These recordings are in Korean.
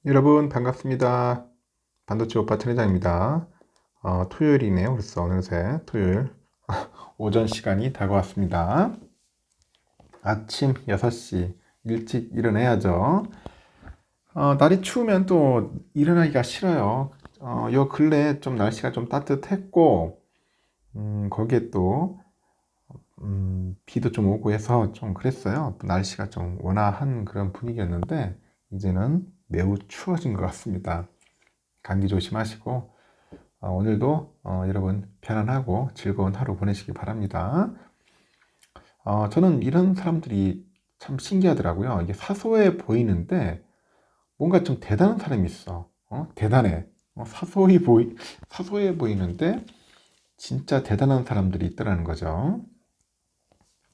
여러분 반갑습니다. 반도체 오빠 천회장입니다. 토요일이네요. 벌써 어느새 토요일 오전 시간이 다가왔습니다. 아침 6시 일찍 일어나야죠. 날이 추우면 또 일어나기가 싫어요. 요 근래 좀 날씨가 좀 따뜻했고 거기에 또 비도 좀 오고 해서 좀 그랬어요. 날씨가 좀 온화한 그런 분위기였는데 이제는 매우 추워진 것 같습니다. 감기 조심하시고 오늘도 여러분 편안하고 즐거운 하루 보내시기 바랍니다. 저는 이런 사람들이 참 신기하더라고요. 이게 사소해 보이는데 뭔가 좀 대단한 사람이 있어. 대단해. 사소해 보이는데 진짜 대단한 사람들이 있더라는 거죠.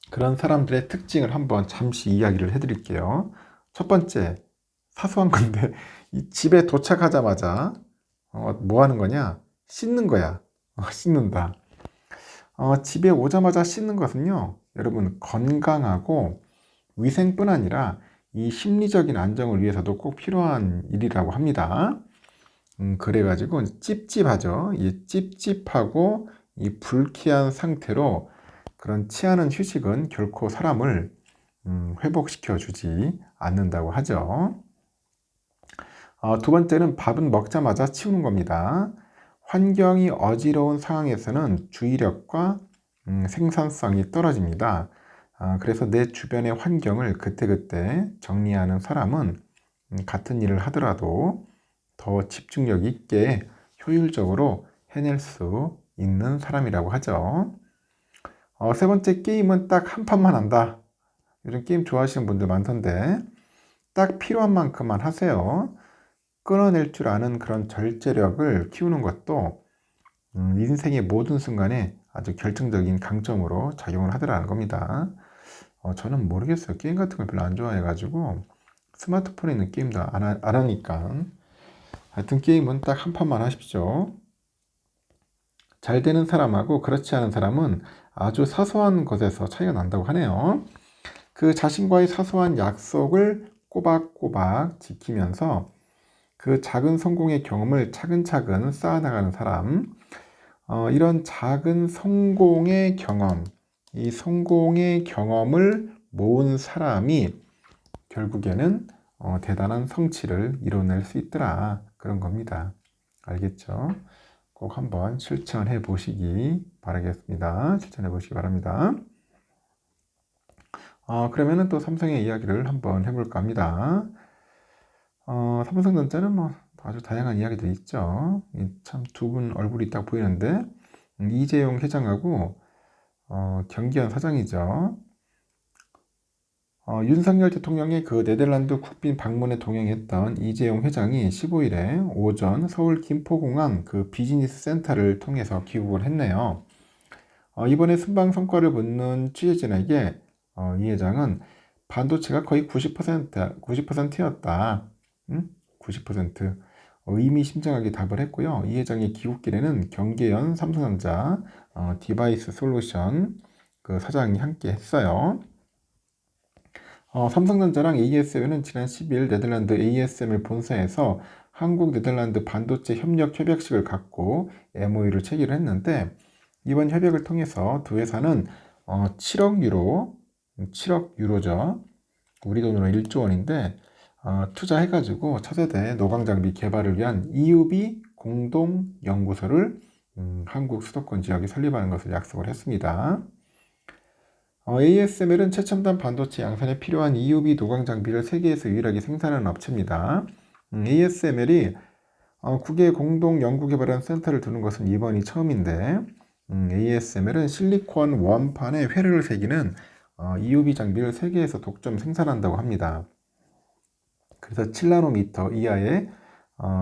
그런 사람들의 특징을 한번 잠시 이야기를 해드릴게요. 첫 번째, 사소한 건데 이 집에 도착하자마자 뭐 하는 거냐? 씻는 거야. 씻는다. 집에 오자마자 씻는 것은요, 여러분, 건강하고 위생뿐 아니라 이 심리적인 안정을 위해서도 꼭 필요한 일이라고 합니다. 그래가지고 찝찝하죠. 이 찝찝하고 이 불쾌한 상태로 그런 취하는 휴식은 결코 사람을 회복시켜 주지 않는다고 하죠. 두 번째는 밥은 먹자마자 치우는 겁니다. 환경이 어지러운 상황에서는 주의력과 생산성이 떨어집니다. 그래서 내 주변의 환경을 그때그때 정리하는 사람은 같은 일을 하더라도 더 집중력 있게 효율적으로 해낼 수 있는 사람이라고 하죠. 세 번째, 게임은 딱 한 판만 한다. 요즘 게임 좋아하시는 분들 많던데 딱 필요한 만큼만 하세요. 끊어낼 줄 아는 그런 절제력을 키우는 것도 인생의 모든 순간에 아주 결정적인 강점으로 작용을 하더라는 겁니다. 저는 모르겠어요. 게임 같은 걸 별로 안 좋아해가지고 스마트폰에 있는 게임도 안 하니까. 하여튼 게임은 딱 한 판만 하십시오. 잘 되는 사람하고 그렇지 않은 사람은 아주 사소한 것에서 차이가 난다고 하네요. 그 자신과의 사소한 약속을 꼬박꼬박 지키면서 그 작은 성공의 경험을 차근차근 쌓아나가는 사람, 이런 작은 성공의 경험, 이 성공의 경험을 모은 사람이 결국에는 대단한 성취를 이뤄낼 수 있더라. 그런 겁니다. 알겠죠? 꼭 한번 실천해 보시기 바라겠습니다. 실천해 보시기 바랍니다. 그러면은 또 삼성의 이야기를 한번 해볼까 합니다. 삼성전자는 뭐 아주 다양한 이야기들이 있죠. 참 두 분 얼굴이 딱 보이는데 이재용 회장하고 경기현 사장이죠. 윤석열 대통령의 그 네덜란드 국빈 방문에 동행했던 이재용 회장이 15일에 오전 서울 김포공항 그 비즈니스 센터를 통해서 귀국을 했네요. 이번에 순방 성과를 묻는 취재진에게 이 회장은 반도체가 거의 90%였다. 90%. 의미심장하게 답을 했고요. 이 회장의 귀국길에는 경계연 삼성전자 디바이스 솔루션 그 사장이 함께 했어요. 삼성전자랑 ASM은 지난 10일 네덜란드 ASML 본사에서 한국 네덜란드 반도체 협력식을 갖고 MOU를 체결을 했는데 이번 협약을 통해서 두 회사는 7억 유로죠. 우리 돈으로 1조 원인데 투자해가지고 차세대 노광장비 개발을 위한 EUV 공동 연구소를 한국 수도권 지역에 설립하는 것을 약속을 했습니다. ASML은 최첨단 반도체 양산에 필요한 EUV 노광 장비를 세계에서 유일하게 생산하는 업체입니다. ASML이 국외 공동 연구 개발한 센터를 두는 것은 이번이 처음인데 ASML은 실리콘 원판에 회로를 새기는 EUV 장비를 세계에서 독점 생산한다고 합니다. 그래서 7나노미터 이하의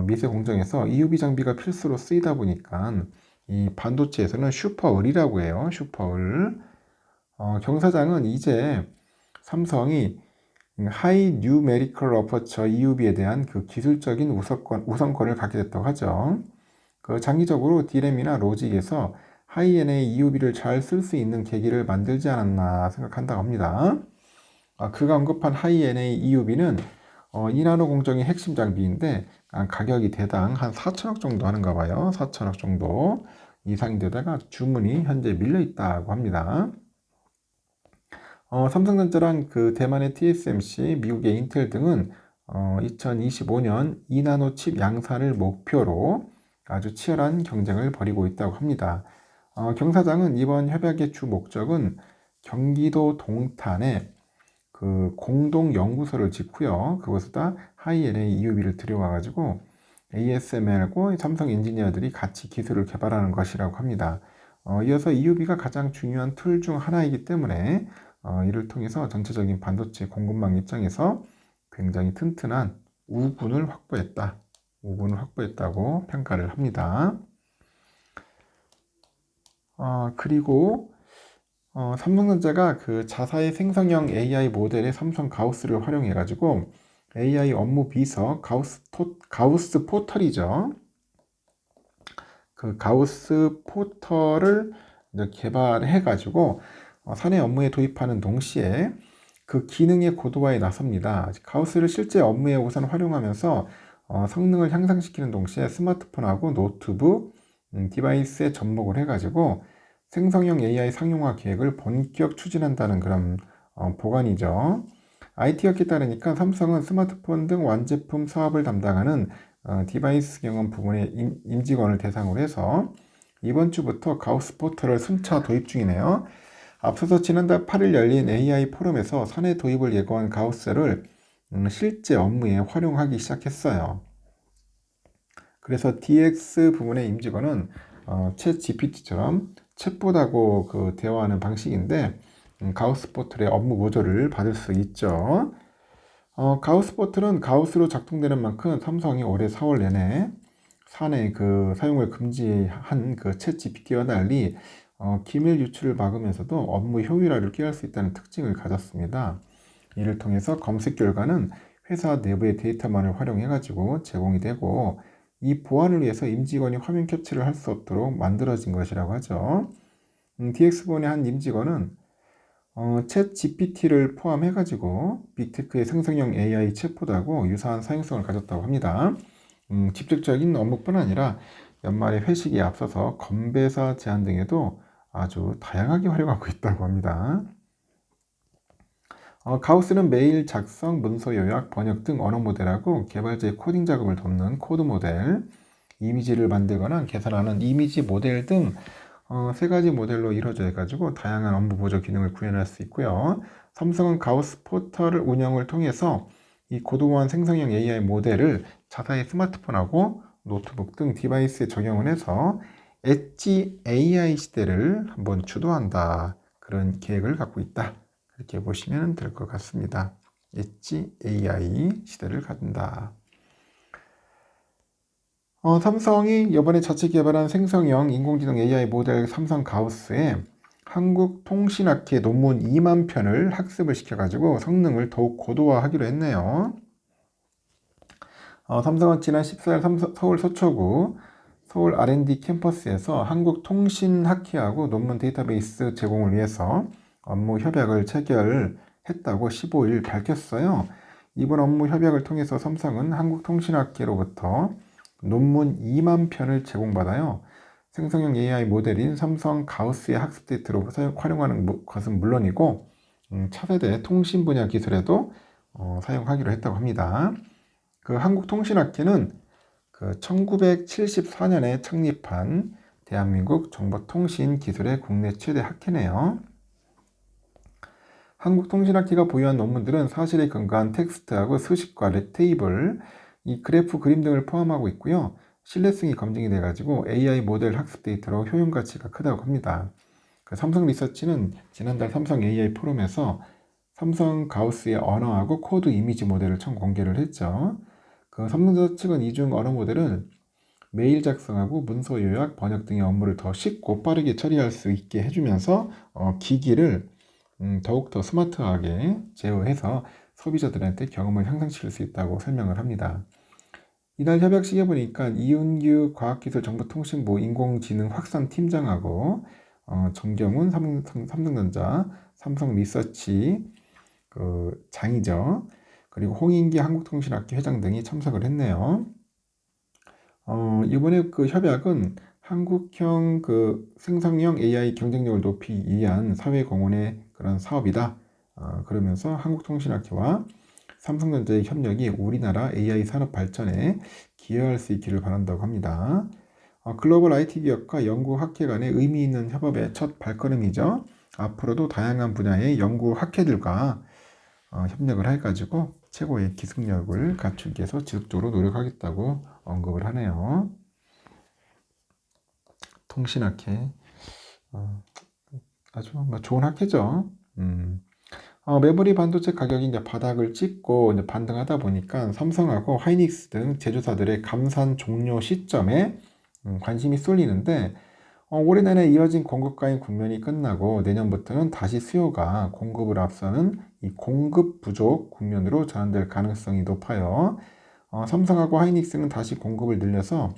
미세 공정에서 EUV 장비가 필수로 쓰이다 보니까 이 반도체에서는 슈퍼을이라고 해요. 슈퍼을. 경 사장은 이제 삼성이 하이 뉴메리컬 어퍼처 EUV에 대한 그 기술적인 우선권을 갖게 됐다고 하죠. 그 장기적으로 D램이나 로직에서 하이NA EUV를 잘 쓸 수 있는 계기를 만들지 않았나 생각한다고 합니다. 그가 언급한 하이NA EUV는 이나노 공정의 핵심 장비인데 가격이 대당 한 4천억 정도 하는가 봐요. 4천억 정도 이상되다가 주문이 현재 밀려 있다고 합니다. 삼성전자랑 그 대만의 TSMC, 미국의 인텔 등은 2025년 이나노 칩 양산을 목표로 아주 치열한 경쟁을 벌이고 있다고 합니다. 경 사장은 이번 협약의 주 목적은 경기도 동탄에 그 공동 연구소를 짓고요. 그곳에다 하이NA EUV를 들여와가지고 ASML과 삼성 엔지니어들이 같이 기술을 개발하는 것이라고 합니다. 이어서 EUV가 가장 중요한 툴 중 하나이기 때문에 이를 통해서 전체적인 반도체 공급망 입장에서 굉장히 튼튼한 우군을 확보했다고 평가를 합니다. 그리고 삼성전자가 그 자사의 생성형 AI 모델의 삼성 가우스를 활용해 가지고 AI 업무 비서 가우스 포털이죠. 그 가우스 포털을 개발해 가지고 사내 업무에 도입하는 동시에 그 기능의 고도화에 나섭니다. 가우스를 실제 업무에 우선 활용하면서 성능을 향상시키는 동시에 스마트폰하고 노트북, 디바이스에 접목을 해가지고 생성형 AI 상용화 계획을 본격 추진한다는 그런 보관이죠. IT업계 따르니까 삼성은 스마트폰 등 완제품 사업을 담당하는 디바이스 경험 부문의 임직원을 대상으로 해서 이번 주부터 가우스 포털을 순차 도입 중이네요. 앞서서 지난달 8일 열린 AI 포럼에서 사내 도입을 예고한 가우스를 실제 업무에 활용하기 시작했어요. 그래서 DX 부문의 임직원은 챗 GPT처럼 챗봇하고 그 대화하는 방식인데 가우스 포털의 업무 보조를 받을 수 있죠. 가우스 포털은 가우스로 작동되는 만큼 삼성이 올해 4월 내내 사내 그 사용을 금지한 그 챗 GPT와 달리 기밀 유출을 막으면서도 업무 효율화를 꾀할 수 있다는 특징을 가졌습니다. 이를 통해서 검색 결과는 회사 내부의 데이터만을 활용해 가지고 제공이 되고 이 보안을 위해서 임직원이 화면 캡처를 할 수 없도록 만들어진 것이라고 하죠. DX본의 한 임직원은 챗 GPT를 포함해 가지고 빅테크의 생성형 AI 챗봇하고 유사한 사용성을 가졌다고 합니다. 직접적인 업무뿐 아니라 연말에 회식에 앞서서 건배사 제안 등에도 아주 다양하게 활용하고 있다고 합니다. 가우스는 메일 작성, 문서 요약, 번역 등 언어 모델하고 개발자의 코딩 작업을 돕는 코드 모델, 이미지를 만들거나 계산하는 이미지 모델 등 세 가지 모델로 이루어져 해가지고 다양한 업무 보조 기능을 구현할 수 있고요. 삼성은 가우스 포털을 운영을 통해서 이 고도화한 생성형 AI 모델을 자사의 스마트폰하고 노트북 등 디바이스에 적용을 해서 엣지 AI 시대를 한번 주도한다. 그런 계획을 갖고 있다. 이렇게 보시면 될 것 같습니다. 엣지 AI 시대를 갖는다. 삼성이 이번에 자체 개발한 생성형 인공지능 AI 모델 삼성 가우스에 한국통신학회 논문 2만 편을 학습을 시켜가지고 성능을 더욱 고도화하기로 했네요. 삼성은 지난 14일 서울 서초구 서울 R&D 캠퍼스에서 한국통신학회하고 논문 데이터베이스 제공을 위해서 업무 협약을 체결했다고 15일 밝혔어요. 이번 업무 협약을 통해서 삼성은 한국통신학회로부터 논문 2만 편을 제공받아요. 생성형 AI 모델인 삼성 가우스의 학습 데이터로 활용하는 것은 물론이고 차세대 통신 분야 기술에도 사용하기로 했다고 합니다. 그 한국통신학회는 그 1974년에 창립한 대한민국 정보통신기술의 국내 최대 학회네요. 한국통신학회가 보유한 논문들은 사실에 근거한 텍스트하고 수식과 테이블, 이 그래프 그림 등을 포함하고 있고요. 신뢰성이 검증이 돼가지고 AI 모델 학습 데이터로 효용 가치가 크다고 합니다. 그 삼성 리서치는 지난달 삼성 AI 포럼에서 삼성 가우스의 언어하고 코드 이미지 모델을 처음 공개를 했죠. 그 삼성전자 측은 이중 언어 모델은 메일 작성하고 문서 요약, 번역 등의 업무를 더 쉽고 빠르게 처리할 수 있게 해주면서 기기를 더욱더 스마트하게 제어해서 소비자들한테 경험을 향상시킬 수 있다고 설명을 합니다. 이날 협약식에 보니까 이윤규 과학기술정보통신부 인공지능 확산 팀장하고 정경훈 삼성전자 삼성 리서치 그 장이죠. 그리고 홍인기 한국통신학회 회장 등이 참석을 했네요. 이번에 그 협약은 한국형 그 생성형 AI 경쟁력을 높이기 위한 사회 공헌의 그런 사업이다. 그러면서 한국통신학회와 삼성전자의 협력이 우리나라 AI 산업 발전에 기여할 수 있기를 바란다고 합니다. 글로벌 IT 기업과 연구 학회 간의 의미 있는 협업의 첫 발걸음이죠. 앞으로도 다양한 분야의 연구 학회들과 협력을 해가지고 최고의 기술력을 갖추기 위해서 지속적으로 노력하겠다고 언급을 하네요. 통신학회 아주 좋은 학회죠. 메모리 반도체 가격이 이제 바닥을 찍고 이제 반등하다 보니까 삼성하고 하이닉스 등 제조사들의 감산 종료 시점에 관심이 쏠리는데 올해 내내 이어진 공급과의 국면이 끝나고 내년부터는 다시 수요가 공급을 앞서는 이 공급 부족 국면으로 전환될 가능성이 높아요. 삼성하고 하이닉스는 다시 공급을 늘려서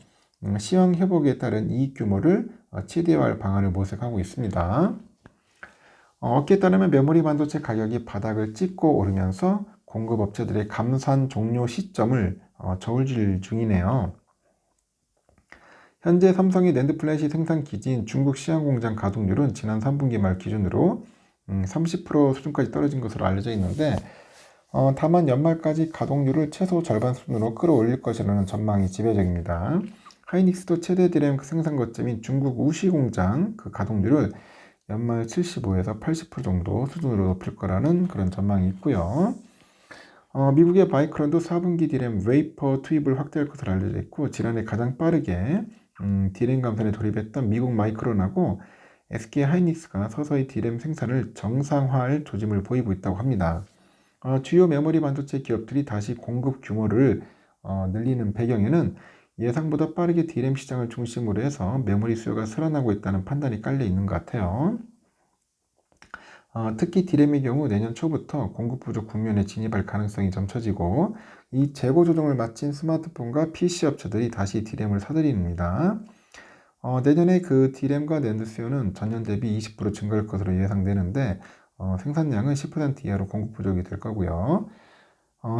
시황 회복에 따른 이익 규모를 최대화할 방안을 모색하고 있습니다. 업계에 따르면 메모리 반도체 가격이 바닥을 찍고 오르면서 공급업체들의 감산 종료 시점을 저울질 중이네요. 현재 삼성의 낸드 플래시 생산 기지인 중국 시안 공장 가동률은 지난 3분기 말 기준으로 30% 수준까지 떨어진 것으로 알려져 있는데 다만 연말까지 가동률을 최소 절반 수준으로 끌어올릴 것이라는 전망이 지배적입니다. 하이닉스도 최대 디램 생산 거점인 중국 우시 공장 그 가동률을 연말 75에서 80% 정도 수준으로 높일 거라는 그런 전망이 있고요. 미국의 마이크론도 4분기 디램 웨이퍼 투입을 확대할 것으로 알려져 있고 지난해 가장 빠르게 디램 감산에 돌입했던 미국 마이크론하고 SK 하이닉스가 서서히 디램 생산을 정상화할 조짐을 보이고 있다고 합니다. 주요 메모리 반도체 기업들이 다시 공급 규모를 늘리는 배경에는 예상보다 빠르게 디램 시장을 중심으로 해서 메모리 수요가 살아나고 있다는 판단이 깔려 있는 것 같아요. 특히 디램의 경우 내년 초부터 공급 부족 국면에 진입할 가능성이 점쳐지고 이 재고 조정을 마친 스마트폰과 PC 업체들이 다시 디램을 사들입니다. 내년에 그 디램과 낸드 수요는 전년 대비 20% 증가할 것으로 예상되는데 생산량은 10% 이하로 공급 부족이 될 거고요.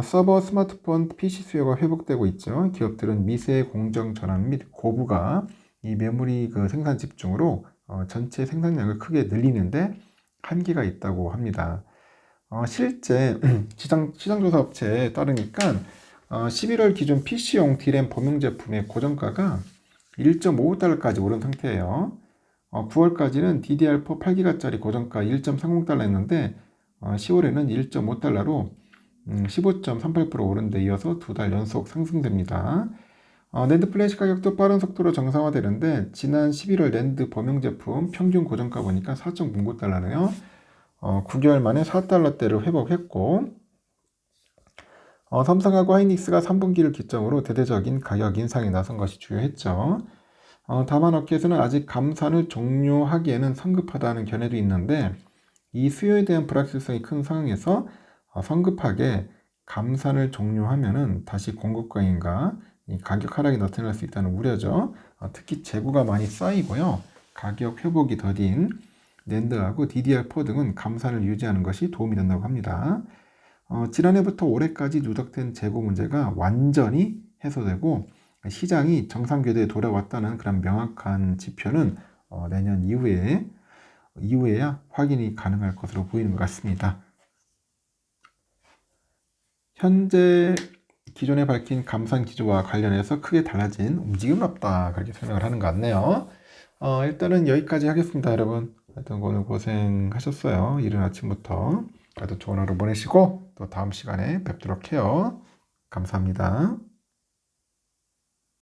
서버, 스마트폰, PC 수요가 회복되고 있죠. 기업들은 미세 공정 전환 및 고부가 이 메모리 그 생산 집중으로 전체 생산량을 크게 늘리는데 한계가 있다고 합니다. 실제 시장조사 업체에 따르니까 11월 기준 PC용 디램 범용 제품의 고정가가 1.55달러까지 오른 상태예요. 9월까지는 DDR4 8기가짜리 고정가 1.30달러였는데 10월에는 1.5달러로 15.38% 오른 데 이어서 두 달 연속 상승됩니다. 낸드 플래시 가격도 빠른 속도로 정상화되는데 지난 11월 낸드 범용 제품 평균 고정가 보니까 4.09달러네요. 9개월 만에 4달러대를 회복했고 삼성하고 하이닉스가 3분기를 기점으로 대대적인 가격 인상에 나선 것이 주요했죠. 다만 업계에서는 아직 감산을 종료하기에는 성급하다는 견해도 있는데 이 수요에 대한 불확실성이 큰 상황에서 성급하게 감산을 종료하면은 다시 공급 과잉과 가격 하락이 나타날 수 있다는 우려죠. 특히 재고가 많이 쌓이고요. 가격 회복이 더딘 낸드하고 DDR4 등은 감산을 유지하는 것이 도움이 된다고 합니다. 지난해부터 올해까지 누적된 재고 문제가 완전히 해소되고 시장이 정상 궤도에 돌아왔다는 그런 명확한 지표는 내년 이후에야 확인이 가능할 것으로 보이는 것 같습니다. 현재 기존에 밝힌 감산 기조와 관련해서 크게 달라진 움직임은 없다. 그렇게 설명을 하는 것 같네요. 일단은 여기까지 하겠습니다, 여러분. 하여튼 오늘 고생하셨어요. 이른 아침부터. 그래도 좋은 하루 보내시고 또 다음 시간에 뵙도록 해요. 감사합니다.